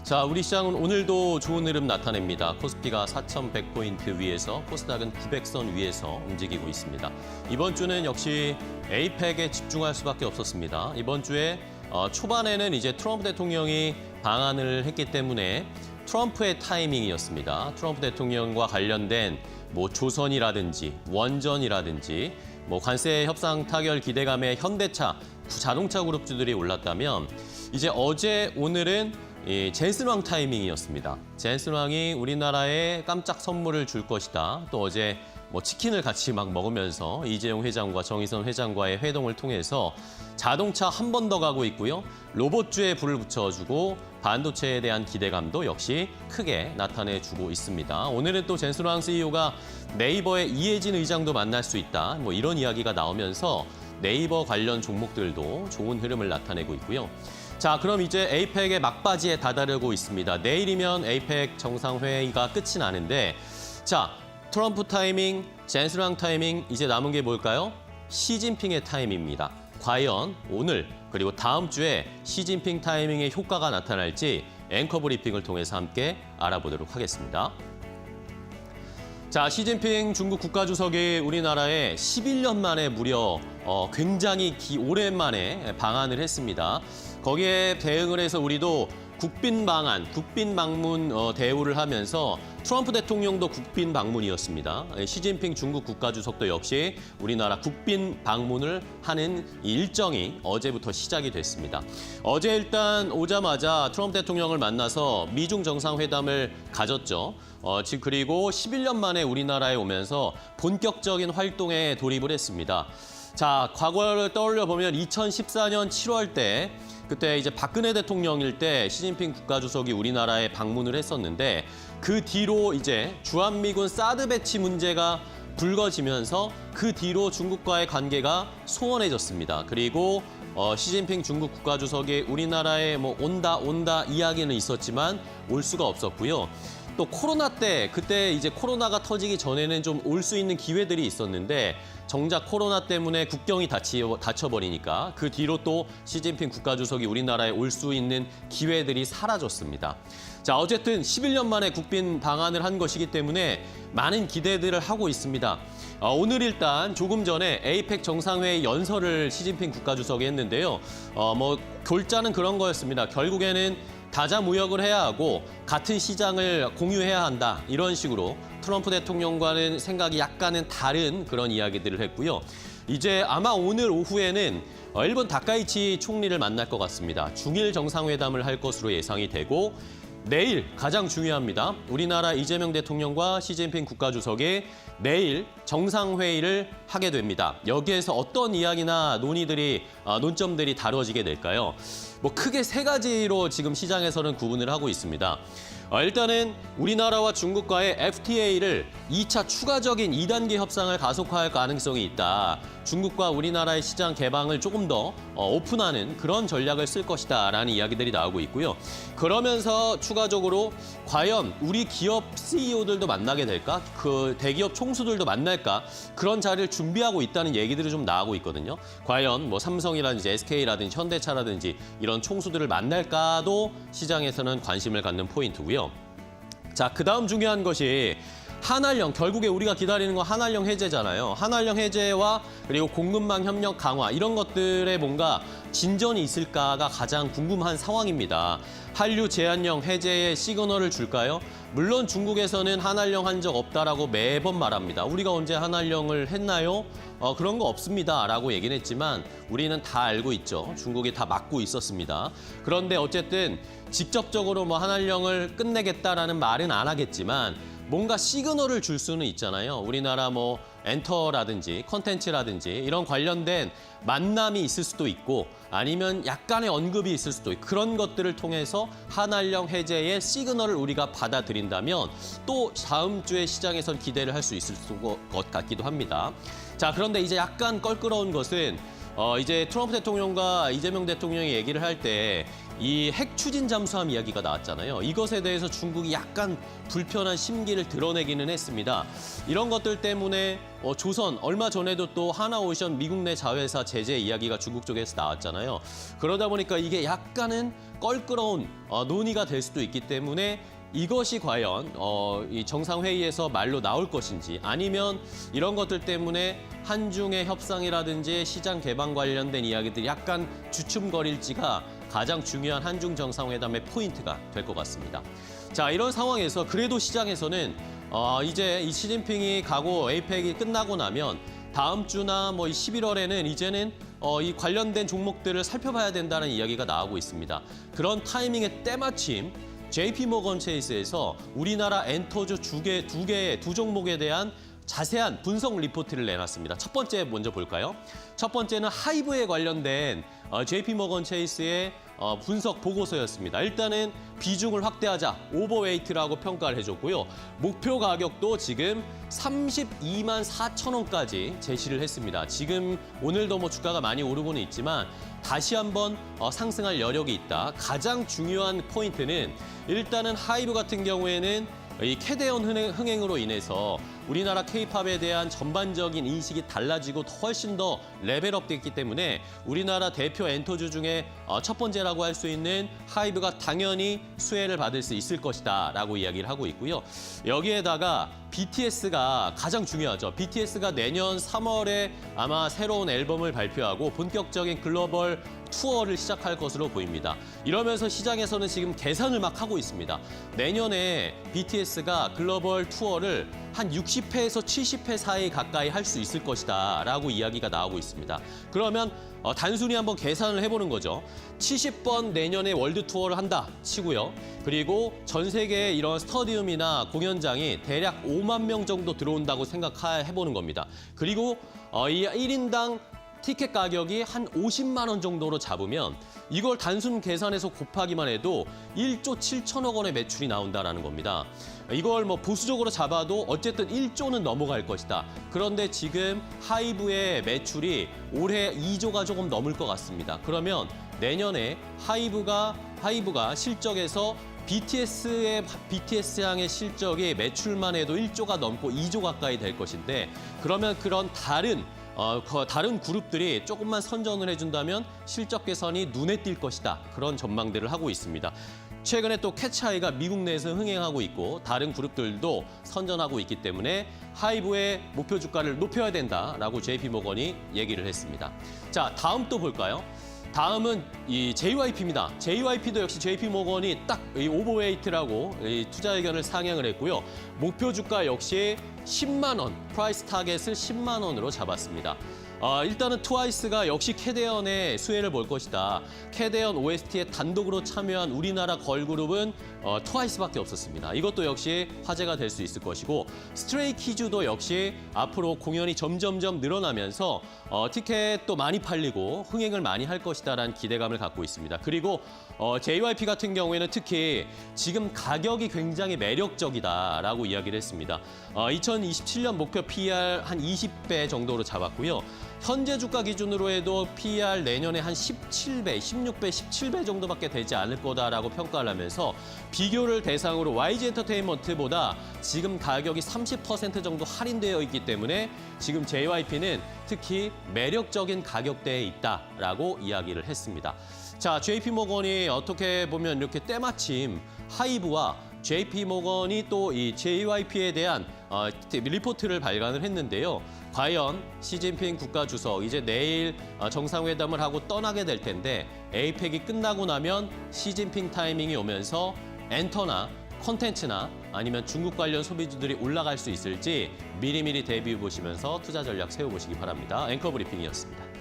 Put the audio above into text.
자, 우리 시장은 오늘도 좋은 흐름 나타냅니다. 코스피가 4,100포인트 위에서, 코스닥은 900선 위에서 움직이고 있습니다. 이번 주는 역시 에이펙에 집중할 수밖에 없었습니다. 이번 주에 초반에는 이제 트럼프 대통령이 방한을 했기 때문에 트럼프의 타이밍이었습니다. 트럼프 대통령과 관련된 뭐 조선이라든지 원전이라든지 뭐 관세 협상 타결 기대감에 현대차, 자동차 그룹주들이 올랐다면 이제 어제 오늘은 젠슨 왕 타이밍이었습니다. 젠슨 왕이 우리나라에 깜짝 선물을 줄 것이다. 또 어제 뭐 치킨을 같이 막 먹으면서 이재용 회장과 정의선 회장과의 회동을 통해서 자동차 한 번 더 가고 있고요. 로봇주에 불을 붙여주고 반도체에 대한 기대감도 역시 크게 나타내주고 있습니다. 오늘은 또 젠슨 왕 CEO가 네이버의 이해진 의장도 만날 수 있다. 뭐 이런 이야기가 나오면서 네이버 관련 종목들도 좋은 흐름을 나타내고 있고요. 자, 그럼 이제 에이펙의 막바지에 다다르고 있습니다. 내일이면 에이펙 정상회의가 끝이 나는데 자, 트럼프 타이밍, 젠슨 왕 타이밍, 이제 남은 게 뭘까요? 시진핑의 타이밍입니다. 과연 오늘 그리고 다음 주에 시진핑 타이밍의 효과가 나타날지 앵커 브리핑을 통해서 함께 알아보도록 하겠습니다. 자, 시진핑 중국 국가주석이 우리나라에 11년 만에 무려 굉장히 오랜만에 방한을 했습니다. 거기에 대응을 해서 우리도 국빈 방한, 국빈 방문 대우를 하면서 트럼프 대통령도 국빈 방문이었습니다. 시진핑 중국 국가주석도 역시 우리나라 국빈 방문을 하는 일정이 어제부터 시작이 됐습니다. 어제 일단 오자마자 트럼프 대통령을 만나서 미중 정상회담을 가졌죠. 그리고 11년 만에 우리나라에 오면서 본격적인 활동에 돌입을 했습니다. 자, 과거를 떠올려 보면 2014년 7월 때 그때 이제 박근혜 대통령일 때 시진핑 국가주석이 우리나라에 방문을 했었는데 그 뒤로 이제 주한미군 사드 배치 문제가 불거지면서 그 뒤로 중국과의 관계가 소원해졌습니다. 그리고 시진핑 중국 국가주석이 우리나라에 뭐 온다 이야기는 있었지만 올 수가 없었고요. 또 코로나 때 그때 이제 코로나가 터지기 전에는 좀 올 수 있는 기회들이 있었는데 정작 코로나 때문에 국경이 닫혀버리니까 그 뒤로 또 시진핑 국가주석이 우리나라에 올 수 있는 기회들이 사라졌습니다. 자, 어쨌든 11년 만에 국빈 방한을 한 것이기 때문에 많은 기대들을 하고 있습니다. 오늘 일단 조금 전에 에이펙 정상회의 연설을 시진핑 국가주석이 했는데요. 뭐 골자는 그런 거였습니다. 결국에는 다자 무역을 해야 하고 같은 시장을 공유해야 한다. 이런 식으로 트럼프 대통령과는 생각이 약간은 다른 그런 이야기들을 했고요. 이제 아마 오늘 오후에는 일본 다카이치 총리를 만날 것 같습니다. 중일 정상회담을 할 것으로 예상이 되고 내일 가장 중요합니다. 우리나라 이재명 대통령과 시진핑 국가주석이 내일 정상회의를 하게 됩니다. 여기에서 어떤 이야기나 논점들이 다뤄지게 될까요? 뭐 크게 세 가지로 지금 시장에서는 구분을 하고 있습니다. 일단은 우리나라와 중국과의 FTA를 2차 추가적인 2단계 협상을 가속화할 가능성이 있다. 중국과 우리나라의 시장 개방을 조금 더 오픈하는 그런 전략을 쓸 것이다라는 이야기들이 나오고 있고요. 그러면서 추가적으로 과연 우리 기업 CEO들도 만나게 될까? 그 대기업 총수들도 만날까? 그런 자리를 준비하고 있다는 얘기들이 좀 나오고 있거든요. 과연 뭐 삼성이라든지 SK라든지 현대차라든지 이런 총수들을 만날까도 시장에서는 관심을 갖는 포인트고요. 자, 그다음 중요한 것이 한알령, 결국에 우리가 기다리는 건 한알령 해제잖아요. 한알령 해제와 그리고 공급망 협력 강화 이런 것들에 뭔가 진전이 있을까가 가장 궁금한 상황입니다. 한류 제한령 해제의 시그널을 줄까요? 물론 중국에서는 한알령 한 적 없다라고 매번 말합니다. 우리가 언제 한알령을 했나요? 그런 거 없습니다라고 얘기는 했지만 우리는 다 알고 있죠. 중국이 다 막고 있었습니다. 그런데 어쨌든 직접적으로 뭐 한알령을 끝내겠다라는 말은 안 하겠지만 뭔가 시그널을 줄 수는 있잖아요. 우리나라 뭐 엔터라든지 컨텐츠라든지 이런 관련된 만남이 있을 수도 있고 아니면 약간의 언급이 있을 수도 있고 그런 것들을 통해서 한알령 해제의 시그널을 우리가 받아들인다면 또 다음 주에 시장에선 기대를 할 수 있을 것 같기도 합니다. 자, 그런데 이제 약간 껄끄러운 것은 이제 트럼프 대통령과 이재명 대통령이 얘기를 할 때 이 핵 추진 잠수함 이야기가 나왔잖아요. 이것에 대해서 중국이 약간 불편한 심기를 드러내기는 했습니다. 이런 것들 때문에 조선 얼마 전에도 또 하나오션 미국 내 자회사 제재 이야기가 중국 쪽에서 나왔잖아요. 그러다 보니까 이게 약간은 껄끄러운 논의가 될 수도 있기 때문에 이것이 과연 이 정상회의에서 말로 나올 것인지 아니면 이런 것들 때문에 한중의 협상이라든지 시장 개방 관련된 이야기들이 약간 주춤거릴지가 가장 중요한 한중 정상회담의 포인트가 될 것 같습니다. 자, 이런 상황에서 그래도 시장에서는 이제 이 시진핑이 가고 에이펙이 끝나고 나면 다음 주나 뭐 11월에는 이제는 이 관련된 종목들을 살펴봐야 된다는 이야기가 나오고 있습니다. 그런 타이밍에 때마침 JP모건 체이스에서 우리나라 엔터주 두 종목에 대한 자세한 분석 리포트를 내놨습니다. 첫 번째 먼저 볼까요? 첫 번째는 하이브에 관련된 JP모건 체이스의 분석 보고서였습니다. 일단은 비중을 확대하자, 오버웨이트라고 평가를 해줬고요. 목표 가격도 지금 32만 4천 원까지 제시를 했습니다. 지금 오늘도 뭐 주가가 많이 오르고는 있지만 다시 한번 상승할 여력이 있다. 가장 중요한 포인트는 일단은 하이브 같은 경우에는 이 캐대언 흥행으로 인해서 우리나라 K-팝에 대한 전반적인 인식이 달라지고 훨씬 더 레벨업 됐기 때문에 우리나라 대표 엔터주 중에 첫 번째라고 할 수 있는 하이브가 당연히 수혜를 받을 수 있을 것이다 라고 이야기를 하고 있고요. 여기에다가 BTS가 가장 중요하죠. BTS가 내년 3월에 아마 새로운 앨범을 발표하고 본격적인 글로벌 투어를 시작할 것으로 보입니다. 이러면서 시장에서는 지금 계산을 막 하고 있습니다. 내년에 BTS가 글로벌 투어를 한 60회에서 70회 사이 가까이 할 수 있을 것이다 라고 이야기가 나오고 있습니다. 그러면 단순히 한번 계산을 해보는 거죠. 70번 내년에 월드 투어를 한다 치고요. 그리고 전 세계에 이런 스터디움이나 공연장이 대략 5만 명 정도 들어온다고 생각해보는 겁니다. 그리고 이 1인당 티켓 가격이 한 50만 원 정도로 잡으면 이걸 단순 계산해서 곱하기만 해도 1조 7천억 원의 매출이 나온다는 겁니다. 이걸 뭐 보수적으로 잡아도 어쨌든 1조는 넘어갈 것이다. 그런데 지금 하이브의 매출이 올해 2조가 조금 넘을 것 같습니다. 그러면 내년에 하이브가 실적에서 BTS 향의 실적이 매출만 해도 1조가 넘고 2조 가까이 될 것인데 그러면 그런 다른 그룹들이 조금만 선전을 해준다면 실적 개선이 눈에 띌 것이다. 그런 전망들을 하고 있습니다. 최근에 또 캐치아이가 미국 내에서 흥행하고 있고 다른 그룹들도 선전하고 있기 때문에 하이브의 목표 주가를 높여야 된다라고 JP모건이 얘기를 했습니다. 자, 다음 또 볼까요? 다음은 이 JYP입니다. JYP도 역시 JP모건이 딱 이 오버웨이트라고 이 투자 의견을 상향을 했고요. 목표 주가 역시 10만 원, 프라이스 타겟을 10만 원으로 잡았습니다. 일단은 트와이스가 역시 캐대언의 수혜를 볼 것이다. 캐대언 OST에 단독으로 참여한 우리나라 걸그룹은 트와이스밖에 없었습니다. 이것도 역시 화제가 될 수 있을 것이고 스트레이키즈도 역시 앞으로 공연이 점점점 늘어나면서 티켓도 많이 팔리고 흥행을 많이 할 것이다라는 기대감을 갖고 있습니다. 그리고 JYP 같은 경우에는 특히 지금 가격이 굉장히 매력적이다라고 이야기를 했습니다. 2027년 목표 PER 한 20배 정도로 잡았고요. 현재 주가 기준으로 해도 PER 내년에 한 17배, 16배, 17배 정도밖에 되지 않을 거다라고 평가를 하면서 비교를 대상으로 YG 엔터테인먼트보다 지금 가격이 30% 정도 할인되어 있기 때문에 지금 JYP는 특히 매력적인 가격대에 있다라고 이야기를 했습니다. 자, JP모건이 어떻게 보면 이렇게 때마침 하이브와 JP모건이 또 이 JYP에 대한 리포트를 발간을 했는데요. 과연 시진핑 국가주석 이제 내일 정상회담을 하고 떠나게 될 텐데 에이펙이 끝나고 나면 시진핑 타이밍이 오면서 엔터나 콘텐츠나 아니면 중국 관련 소비주들이 올라갈 수 있을지 미리미리 대비해 보시면서 투자 전략 세워보시기 바랍니다. 앵커 브리핑이었습니다.